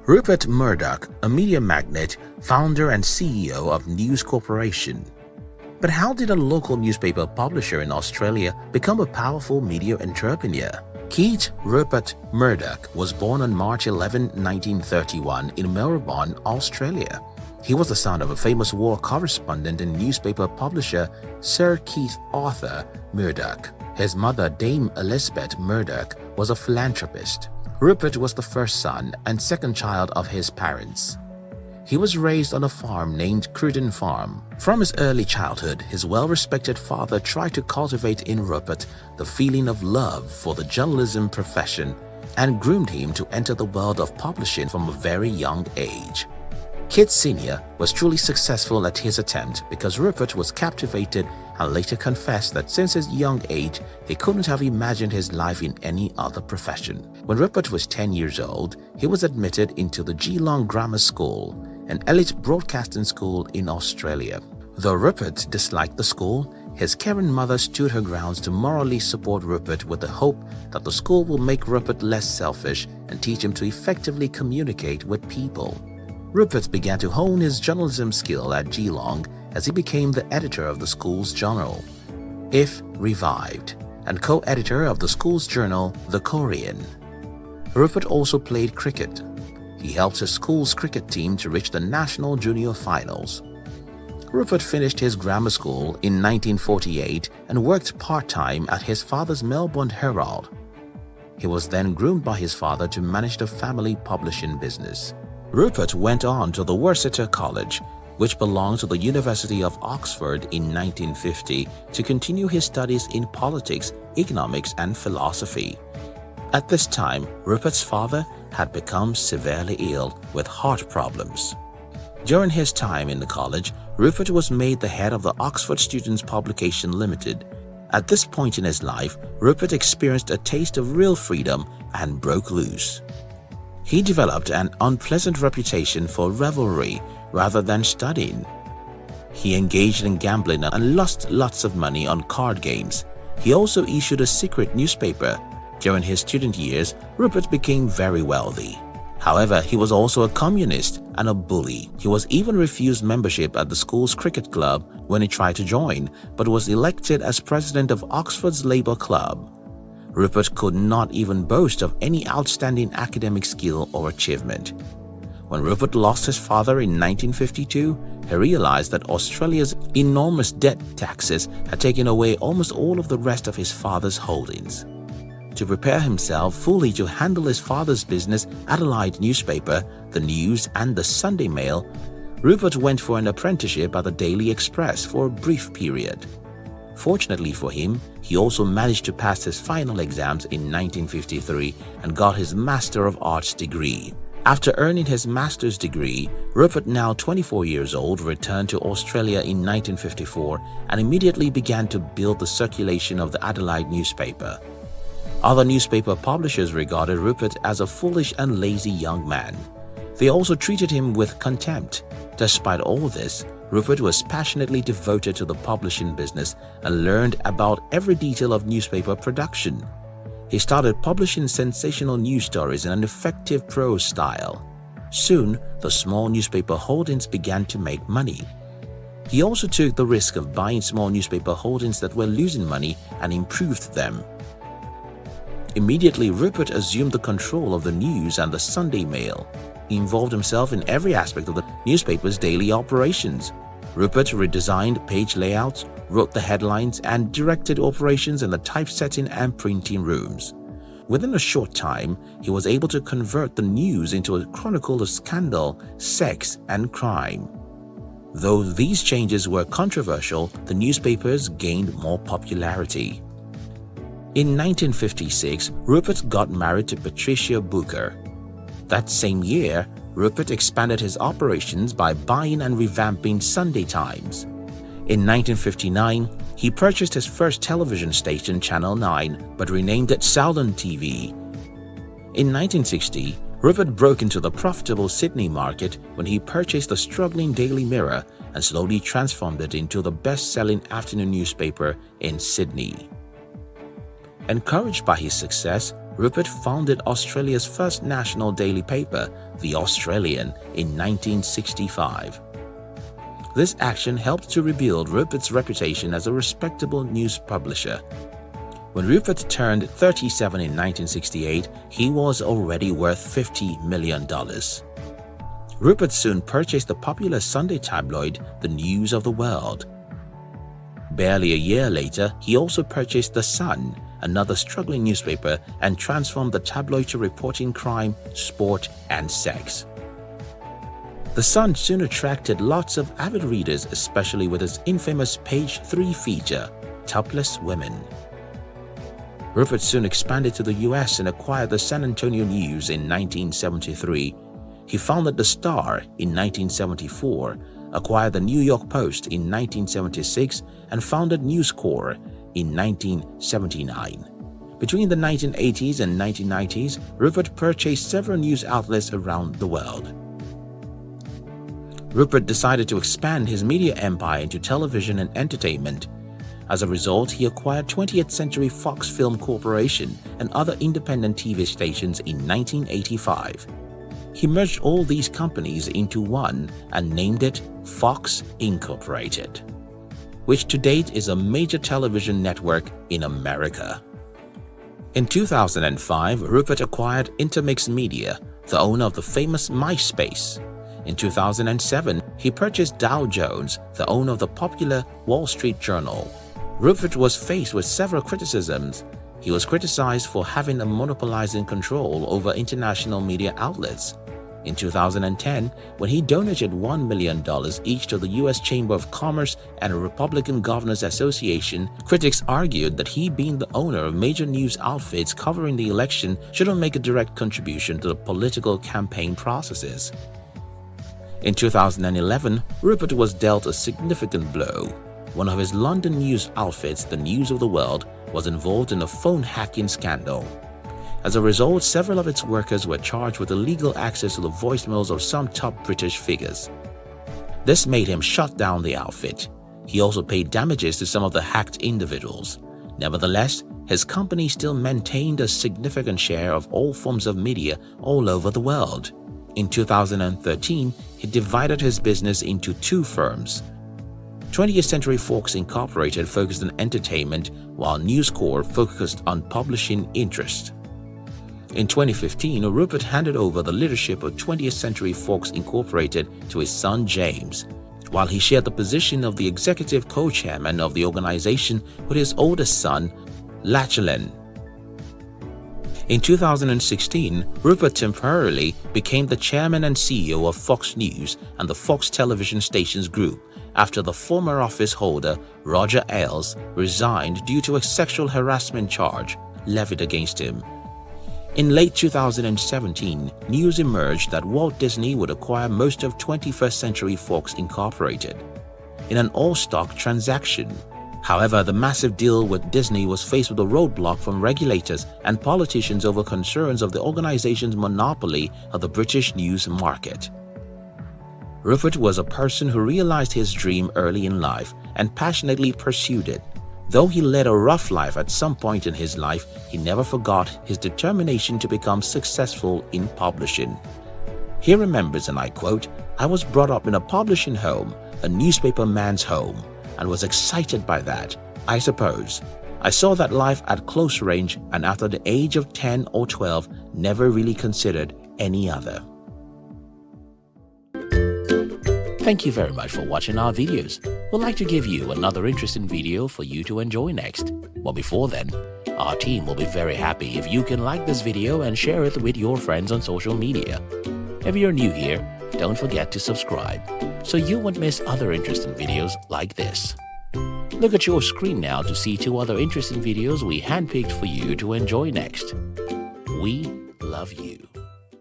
Rupert Murdoch, a media magnate, founder and CEO of News Corporation. But how did a local newspaper publisher in Australia become a powerful media entrepreneur? Keith Rupert Murdoch was born on March 11, 1931 in Melbourne, Australia. He was the son of a famous war correspondent and newspaper publisher, Sir Keith Arthur Murdoch. His mother, Dame Elisabeth Murdoch, was a philanthropist. Rupert was the first son and second child of his parents. He was raised on a farm named Cruden Farm. From his early childhood, his well-respected father tried to cultivate in Rupert the feeling of love for the journalism profession and groomed him to enter the world of publishing from a very young age. Keith Sr. was truly successful at his attempt because Rupert was captivated and later confessed that since his young age, he couldn't have imagined his life in any other profession. When Rupert was 10 years old, he was admitted into the Geelong Grammar School, an elite broadcasting school in Australia. Though Rupert disliked the school, his caring mother stood her grounds to morally support Rupert with the hope that the school will make Rupert less selfish and teach him to effectively communicate with people. Rupert began to hone his journalism skill at Geelong as he became the editor of the school's journal, If Revived, and co-editor of the school's journal, The Korean. Rupert also played cricket. He helped his school's cricket team to reach the national junior finals. Rupert finished his grammar school in 1948 and worked part-time at his father's Melbourne Herald. He was then groomed by his father to manage the family publishing business. Rupert went on to the Worcester College, which belonged to the University of Oxford in 1950, to continue his studies in politics, economics, and philosophy. At this time, Rupert's father had become severely ill with heart problems. During his time in the college, Rupert was made the head of the Oxford Students Publication Limited. At this point in his life, Rupert experienced a taste of real freedom and broke loose. He developed an unpleasant reputation for revelry rather than studying. He engaged in gambling and lost lots of money on card games. He also issued a secret newspaper. During his student years, Rupert became very wealthy. However, he was also a communist and a bully. He was even refused membership at the school's cricket club when he tried to join, but was elected as president of Oxford's Labour Club. Rupert could not even boast of any outstanding academic skill or achievement. When Rupert lost his father in 1952, he realized that Australia's enormous debt taxes had taken away almost all of the rest of his father's holdings. To prepare himself fully to handle his father's business, Adelaide newspaper, the News and the Sunday Mail, Rupert went for an apprenticeship at the Daily Express for a brief period. Fortunately for him, he also managed to pass his final exams in 1953 and got his Master of Arts degree. After earning his master's degree, Rupert, now 24 years old, returned to Australia in 1954 and immediately began to build the circulation of the Adelaide newspaper. Other newspaper publishers regarded Rupert as a foolish and lazy young man. They also treated him with contempt. Despite all this, Rupert was passionately devoted to the publishing business and learned about every detail of newspaper production. He started publishing sensational news stories in an effective prose style. Soon, the small newspaper holdings began to make money. He also took the risk of buying small newspaper holdings that were losing money and improved them. Immediately, Rupert assumed the control of the News and the Sunday Mail. He involved himself in every aspect of the newspaper's daily operations. Rupert redesigned page layouts, wrote the headlines, and directed operations in the typesetting and printing rooms. Within a short time, he was able to convert the News into a chronicle of scandal, sex, and crime. Though these changes were controversial, the newspapers gained more popularity. In 1956, Rupert got married to Patricia Booker. That same year, Rupert expanded his operations by buying and revamping Sunday Times. In 1959, he purchased his first television station, Channel 9, but renamed it Southern TV. In 1960, Rupert broke into the profitable Sydney market when he purchased the struggling Daily Mirror and slowly transformed it into the best-selling afternoon newspaper in Sydney. Encouraged by his success, Rupert founded Australia's first national daily paper, The Australian, in 1965. This action helped to rebuild Rupert's reputation as a respectable news publisher. When Rupert turned 37 in 1968, he was already worth $50 million. Rupert soon purchased the popular Sunday tabloid, The News of the World. Barely a year later, he also purchased The Sun, another struggling newspaper, and transformed the tabloid to reporting crime, sport, and sex. The Sun soon attracted lots of avid readers, especially with its infamous page 3 feature, Topless Women. Rupert soon expanded to the US and acquired the San Antonio News in 1973. He founded the Star in 1974, acquired the New York Post in 1976, and founded News Corps in 1979. Between the 1980s and 1990s, Rupert purchased several news outlets around the world. Rupert decided to expand his media empire into television and entertainment. As a result, he acquired 20th Century Fox Film Corporation and other independent TV stations in 1985. He merged all these companies into one and named it Fox Incorporated, which to date is a major television network in America. In 2005, Rupert acquired Intermix Media, the owner of the famous MySpace. In 2007, he purchased Dow Jones, the owner of the popular Wall Street Journal. Rupert was faced with several criticisms. He was criticized for having a monopolizing control over international media outlets. In 2010, when he donated $1 million each to the U.S. Chamber of Commerce and a Republican Governors Association, critics argued that he, being the owner of major news outfits covering the election, shouldn't make a direct contribution to the political campaign processes. In 2011, Rupert was dealt a significant blow. One of his London news outfits, The News of the World, was involved in a phone hacking scandal. As a result, several of its workers were charged with illegal access to the voicemails of some top British figures. This made him shut down the outfit. He also paid damages to some of the hacked individuals. Nevertheless, his company still maintained a significant share of all forms of media all over the world. In 2013, he divided his business into two firms. 20th Century Fox Incorporated focused on entertainment, while News Corps focused on publishing interest. In 2015, Rupert handed over the leadership of 20th Century Fox Incorporated to his son James, while he shared the position of the executive co-chairman of the organization with his oldest son, Lachlan. In 2016, Rupert temporarily became the chairman and CEO of Fox News and the Fox Television Stations Group after the former office holder, Roger Ailes, resigned due to a sexual harassment charge levied against him. In late 2017, news emerged that Walt Disney would acquire most of 21st Century Fox Incorporated in an all-stock transaction. However, the massive deal with Disney was faced with a roadblock from regulators and politicians over concerns of the organization's monopoly of the British news market. Rupert was a person who realized his dream early in life and passionately pursued it. Though he led a rough life at some point in his life, he never forgot his determination to become successful in publishing. He remembers, and I quote, "I was brought up in a publishing home, a newspaper man's home, and was excited by that, I suppose. I saw that life at close range, and after the age of 10 or 12, never really considered any other." Thank you very much for watching our videos. We'd like to give you another interesting video for you to enjoy next. But before then, our team will be very happy if you can like this video and share it with your friends on social media. If you're new here, don't forget to subscribe so you won't miss other interesting videos like this. Look at your screen now to see 2 other interesting videos we handpicked for you to enjoy next. We love you.